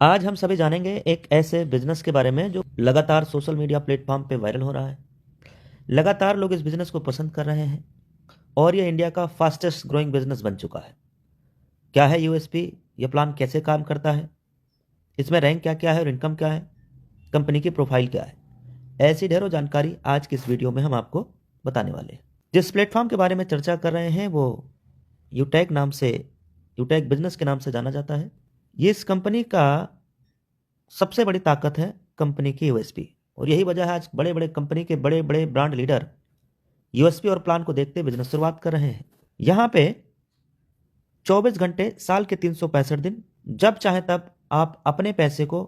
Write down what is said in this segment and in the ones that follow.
आज हम सभी जानेंगे एक ऐसे बिजनेस के बारे में जो लगातार सोशल मीडिया प्लेटफॉर्म पे वायरल हो रहा है। लगातार लोग इस बिजनेस को पसंद कर रहे हैं और ये इंडिया का फास्टेस्ट ग्रोइंग बिजनेस बन चुका है। क्या है यूएसपी, ये प्लान कैसे काम करता है, इसमें रैंक क्या क्या है और इनकम क्या है, कंपनी की प्रोफाइल क्या है, ऐसी ढेरों जानकारी आज की इस वीडियो में हम आपको बताने वाले हैं। जिस प्लेटफॉर्म के बारे में चर्चा कर रहे हैं वो यूटेक बिजनेस के नाम से जाना जाता है। ये इस कंपनी का सबसे बड़ी ताकत है कंपनी की यूएसपी, और यही वजह है आज बड़े बड़े कंपनी के बड़े बड़े ब्रांड लीडर यूएसपी और प्लान को देखते बिजनेस शुरुआत कर रहे हैं। यहाँ पे 24 घंटे साल के 365 दिन जब चाहे तब आप अपने पैसे को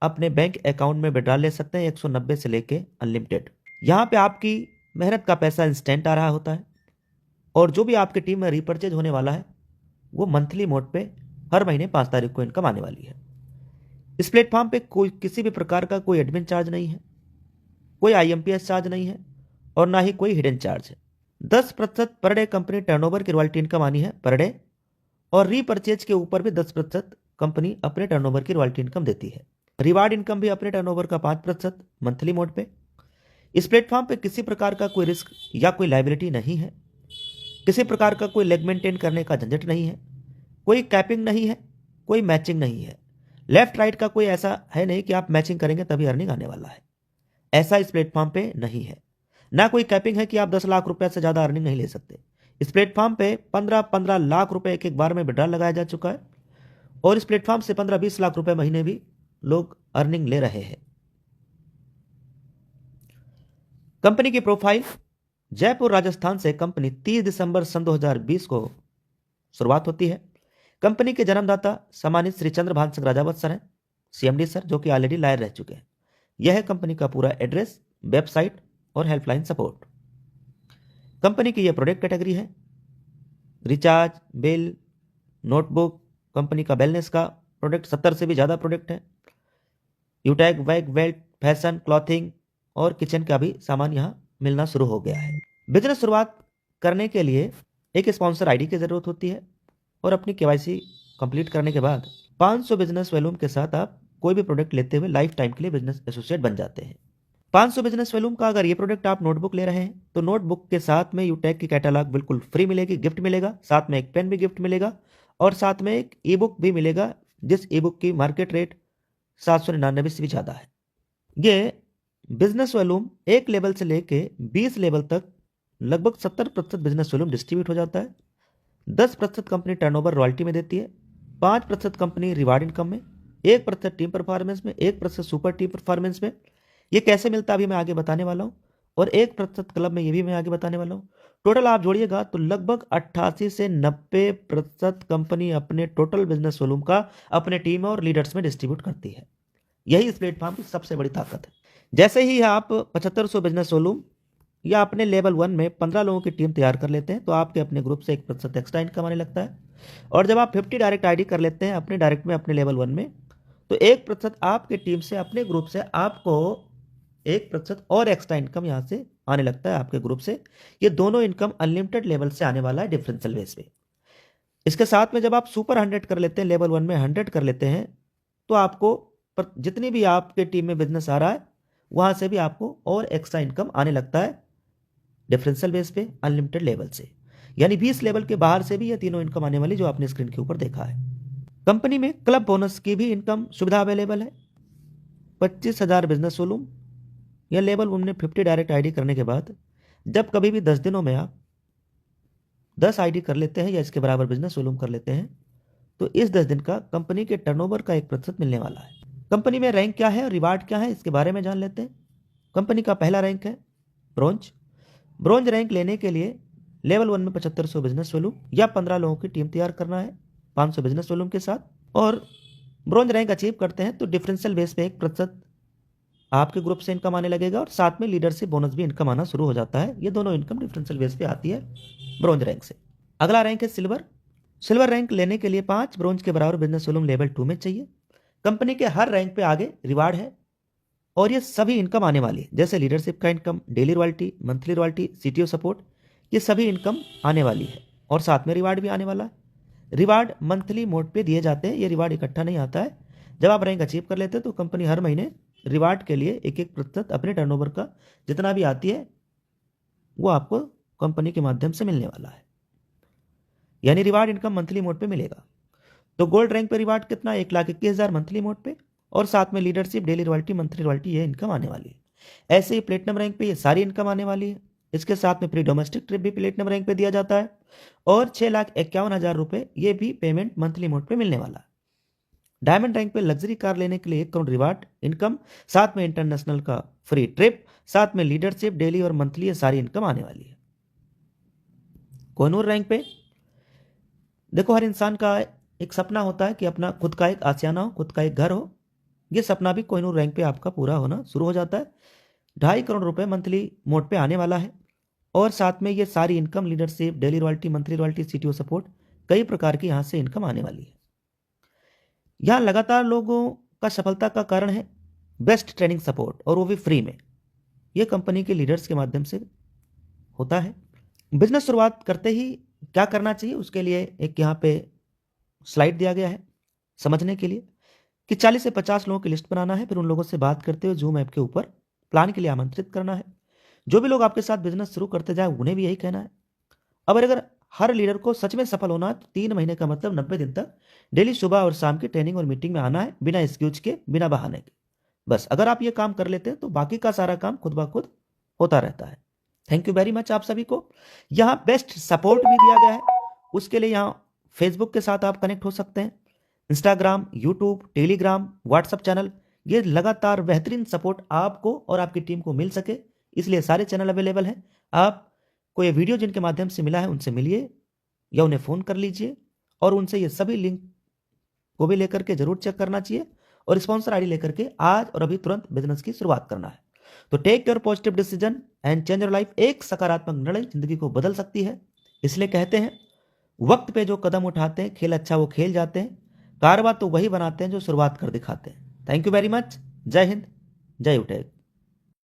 अपने बैंक अकाउंट में विड्रॉ ले सकते हैं, 190 से लेके अनलिमिटेड। यहाँ पे आपकी मेहनत का पैसा इंस्टेंट आ रहा होता है और जो भी आपकी टीम में रिपर्चेज होने वाला है वो मंथली मोड पे हर महीने 5 तारीख को इनकम आने वाली है। इस प्लेटफॉर्म पे कोई किसी भी प्रकार का कोई एडमिन चार्ज नहीं है, कोई आईएमपीएस चार्ज नहीं है और ना ही कोई हिडन चार्ज है। 10% पर डे कंपनी टर्नओवर की रॉयल्टी इनकम आनी है पर डे, और रीपर्चेज के ऊपर भी 10% कंपनी अपने टर्नओवर की रॉयल्टी इनकम देती है। रिवार्ड इनकम भी अपने टर्नओवर का 5% मंथली मोड पे। इस प्लेटफॉर्म पे किसी प्रकार का कोई रिस्क या कोई लाइबिलिटी नहीं है, किसी प्रकार का कोई लेग मेंटेन करने का झंझट नहीं है, कोई कैपिंग नहीं है, कोई मैचिंग नहीं है। लेफ्ट राइट का कोई ऐसा है नहीं कि आप मैचिंग करेंगे तभी अर्निंग आने वाला है, ऐसा इस प्लेटफॉर्म पे नहीं है। ना कोई कैपिंग है कि आप 10 लाख रुपए से ज़्यादा अर्निंग नहीं ले सकते। इस प्लेटफॉर्म पे 15-15 लाख रुपए एक एक बार में विड्रॉल लगाया जा चुका है और इस प्लेटफॉर्म से 15-20 लाख रुपए महीने भी लोग अर्निंग ले रहे हैं। कंपनी की प्रोफाइल, जयपुर राजस्थान से कंपनी 30 दिसंबर सन 2020 को शुरुआत होती है। कंपनी के जन्मदाता सम्मानित श्री चंद्रभान सिंह राजावत सर हैं, सीएमडी सर, जो कि ऑलरेडी लायर रह चुके हैं। यह है कंपनी का पूरा एड्रेस, वेबसाइट और हेल्पलाइन सपोर्ट। कंपनी की यह प्रोडक्ट कैटेगरी है रिचार्ज, बिल, नोटबुक। कंपनी का वेलनेस का प्रोडक्ट 70 से भी ज़्यादा प्रोडक्ट है। यूटैग, वैग, वेल्ट, फैशन, क्लॉथिंग और किचन का भी सामान यहाँ मिलना शुरू हो गया है। बिजनेस शुरुआत करने के लिए एक स्पॉन्सर आईडी की ज़रूरत होती है और अपनी केवाईसी कंप्लीट करने के बाद 500 बिजनेस वॉल्यूम के साथ आप कोई भी प्रोडक्ट लेते हुए लाइफ टाइम के लिए बिजनेस एसोसिएट बन जाते हैं। 500 बिजनेस वॉल्यूम का अगर ये प्रोडक्ट आप नोटबुक ले रहे हैं तो नोटबुक के साथ में यूटेक की कैटलॉग बिल्कुल फ्री मिलेगी, गिफ्ट मिलेगा, साथ में एक पेन भी गिफ्ट मिलेगा और साथ में एक ई बुक भी मिलेगा, जिस ई बुक की मार्केट रेट 799 से भी ज़्यादा है। ये बिजनेस वॉल्यूम एक लेवल से लेके 20 लेवल तक लगभग 70% बिजनेस वॉल्यूम डिस्ट्रीब्यूट हो जाता है। 10% कंपनी टर्नओवर रॉयल्टी में देती है, 5% कंपनी रिवार्ड इनकम में, 1% टीम परफॉर्मेंस में, 1% सुपर टीम परफॉर्मेंस में। ये कैसे मिलता है अभी मैं आगे बताने वाला हूँ, और 1% क्लब में, ये भी मैं आगे बताने वाला हूँ। टोटल आप जोड़िएगा तो लगभग 88 से 90% कंपनी अपने टोटल बिजनेस वॉल्यूम का अपने टीम और लीडर्स में डिस्ट्रीब्यूट करती है। यही इस प्लेटफॉर्म की सबसे बड़ी ताकत है। जैसे ही आप 7500 बिजनेस वॉल्यूम या अपने लेवल 1 में 15 लोगों की टीम तैयार कर लेते हैं तो आपके अपने ग्रुप से 1% एक्स्ट्रा इनकम आने लगता है। और जब आप 50 डायरेक्ट आईडी कर लेते हैं अपने डायरेक्ट में अपने लेवल 1 में, तो 1% आपके टीम से, अपने ग्रुप से आपको 1% और एक्स्ट्रा इनकम यहाँ से आने लगता है आपके ग्रुप से। ये दोनों इनकम अनलिमिटेड लेवल से आने वाला है डिफरेंशियल बेस पे। इसके साथ में जब आप सुपर 100 कर लेते हैं, लेवल 1 में 100 कर लेते हैं, तो आपको जितनी भी आपके टीम में बिजनेस आ रहा है वहाँ से भी आपको और एक्स्ट्रा इनकम आने लगता है डिफरेंशियल बेस पे अनलिमिटेड लेवल से। यानी 20 लेवल के बाहर से भी ये तीनों इनकम आने वाली जो आपने स्क्रीन के ऊपर देखा है। कंपनी में क्लब बोनस की भी इनकम सुविधा अवेलेबल है। 25,000 बिजनेस वॉल्यूम या लेवल 1 में 50 डायरेक्ट आईडी करने के बाद जब कभी भी 10 दिनों में आप 10 आईडी कर लेते हैं या इसके बराबर बिजनेस वॉल्यूम कर लेते हैं तो इस 10 दिन का कंपनी के टर्नओवर का 1% मिलने वाला है। कंपनी में रैंक क्या है और रिवार्ड क्या है इसके बारे में जान लेते हैं। कंपनी का पहला रैंक है ब्रोंज। ब्रोंज रैंक लेने के लिए लेवल 1 में 7500 बिजनेस वॉल्यूम या 15 लोगों की टीम तैयार करना है 500 बिजनेस वॉल्यूम के साथ, और ब्रोंज रैंक अचीव करते हैं तो डिफरेंशियल बेस पे 1% आपके ग्रुप से इनकम आने लगेगा और साथ में लीडरशिप बोनस भी इनकम आना शुरू हो जाता है। ये दोनों इनकम डिफरेंशियल बेस पे आती है ब्रोंज रैंक से। अगला रैंक है सिल्वर। सिल्वर रैंक लेने के लिए 5 ब्रोंज के बराबर बिजनेस वॉल्यूम लेवल 2 में चाहिए। कंपनी के हर रैंक पे आगे रिवार्ड है और ये सभी इनकम आने वाली है, जैसे लीडरशिप का income, daily royalty, monthly royalty, CTO support, ये सभी इनकम आने वाली है और साथ में रिवार्ड भी आने वाला है। रिवार्ड मंथली मोड पे दिए जाते हैं, ये रिवार्ड इकट्ठा नहीं आता है। जब आप रैंक अचीव कर लेते हैं तो कंपनी हर महीने रिवार्ड के लिए 1% अपने टर्नओवर का जितना भी आती है वो आपको कंपनी के माध्यम से मिलने वाला है, यानी रिवार्ड इनकम मंथली मोड पे मिलेगा। तो गोल्ड रैंक पे रिवार्ड कितना, 1,21,000 मंथली मोड पे, और साथ में leadership, daily royalty, monthly royalty, ये इनकम आने वाली है। ऐसे ही प्लेटिनम रैंक पे ये सारी इनकम आने वाली है। इसके साथ में प्री डोमेस्टिक ट्रिप भी प्लेटिनम रैंक पे दिया जाता है, और 6,51,000 रुपये ये भी पेमेंट मंथली मोड पे मिलने वाला है। डायमंड रैंक पे लग्जरी कार लेने के लिए 1 करोड़ रिवार्ड इनकम, साथ में इंटरनेशनल का फ्री ट्रिप, साथ में लीडरशिप, डेली और मंथली, ये सारी इनकम आने वाली है। कोहिनूर रैंक पे देखो, हर इंसान का एक सपना होता है कि अपना खुद का एक आशियाना हो, खुद का एक घर हो। ये सपना भी कोहिनूर रैंक पे आपका पूरा होना शुरू हो जाता है। 2.5 करोड़ रुपए मंथली मोड पे आने वाला है, और साथ में ये सारी income, leadership, daily royalty, monthly royalty, CTO support, कई प्रकार की यहाँ से इनकम आने वाली है। यहाँ लगातार लोगों का सफलता का कारण है बेस्ट ट्रेनिंग सपोर्ट, और वो भी फ्री में। ये कंपनी के लीडर्स के माध्यम से होता है। बिजनेस शुरुआत करते ही क्या करना चाहिए, उसके लिए एक यहाँ पे स्लाइड दिया गया है समझने के लिए कि 40 से 50 लोगों की लिस्ट बनाना है, फिर उन लोगों से बात करते हुए जूम ऐप के ऊपर प्लान के लिए आमंत्रित करना है। जो भी लोग आपके साथ बिजनेस शुरू करते जाए उन्हें भी यही कहना है। अब अगर हर लीडर को सच में सफल होना है तो 3 महीने का मतलब 90 दिन तक डेली सुबह और शाम की ट्रेनिंग और मीटिंग में आना है, बिना एक्सक्यूज के, बिना बहाने के। बस अगर आप ये काम कर लेते हैं तो बाकी का सारा काम खुद ब खुद होता रहता है। थैंक यू वेरी मच आप सभी को। यहाँ बेस्ट सपोर्ट भी दिया गया है, उसके लिए यहाँ फेसबुक के साथ आप कनेक्ट हो सकते हैं, Instagram, YouTube, Telegram, WhatsApp channel, ये लगातार बेहतरीन सपोर्ट आपको और आपकी टीम को मिल सके, इसलिए सारे चैनल अवेलेबल हैं। आपको ये वीडियो जिनके माध्यम से मिला है उनसे मिलिए या उन्हें फ़ोन कर लीजिए, और उनसे ये सभी लिंक को भी लेकर के जरूर चेक करना चाहिए, और स्पॉन्सर आईडी लेकर के आज और अभी तुरंत बिजनेस की शुरुआत करना है। तो take your positive decision and change your life. एक सकारात्मक निर्णय जिंदगी को बदल सकती है। इसलिए कहते हैं, वक्त पे जो कदम उठाते हैं, खेल अच्छा वो खेल जाते हैं, कारवा तो वही बनाते हैं जो शुरुआत कर दिखाते हैं। Thank you very much. जय हिंद, जय उटेक।